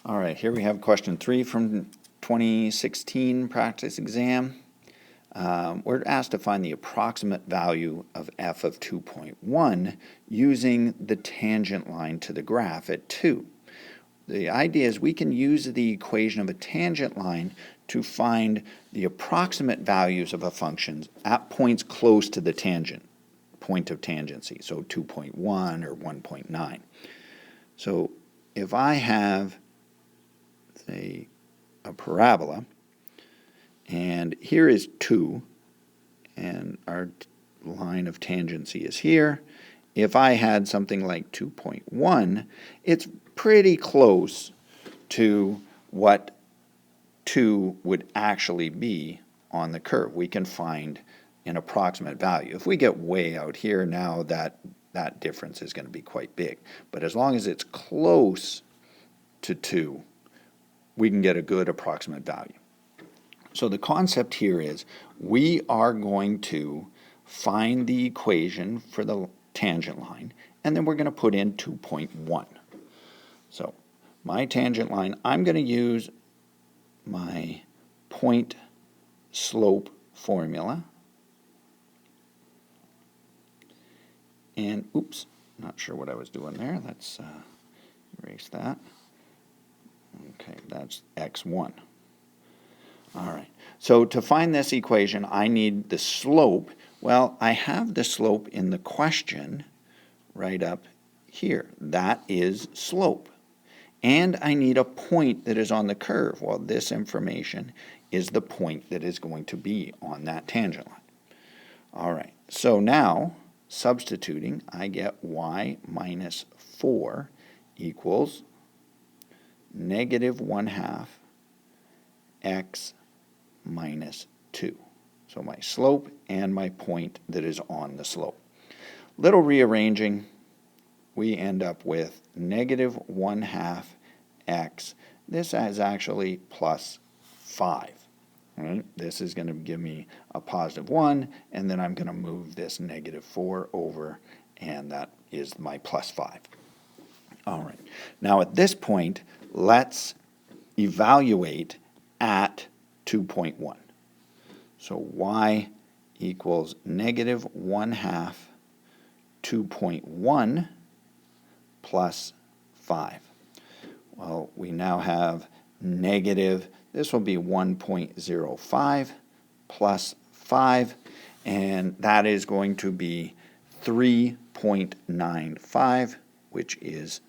All right, here we have question 3 from 2016 practice exam. We're asked to find the approximate value of f of 2.1 using the tangent line to the graph at 2. The idea is we can use the equation of a tangent line to find the approximate values of a function at points close to the tangent, point of tangency, so 2.1 or 1.9. So if I have, say, a parabola, and here is 2, and our line of tangency is here. If I had something like 2.1, it's pretty close to what 2 would actually be on the curve. We can find an approximate value. If we get way out here now, that difference is going to be quite big. But as long as it's close to 2, we can get a good approximate value. So the concept here is we are going to find the equation for the tangent line, and then we're going to put in 2.1. So my tangent line, I'm going to use my point slope formula. And oops, not sure what I was doing there. Let's erase that. Okay, that's x1. All right, so to find this equation, I need the slope. Well, I have the slope in the question right up here. That is slope. And I need a point that is on the curve. Well, this information is the point that is going to be on that tangent line. All right, so now, substituting, I get y minus 4 equals negative 1/2 x minus 2. So my slope and my point that is on the slope. Little rearranging, we end up with negative 1/2 x. This is actually plus 5. Right? This is going to give me a positive 1, and then I'm going to move this negative 4 over, and that is my plus 5. All right. Now at this point, let's evaluate at 2.1. So y equals negative 1/2 2.1 plus 5. Well, we now have negative, this will be 1.05 plus 5, and that is going to be 3.95, which is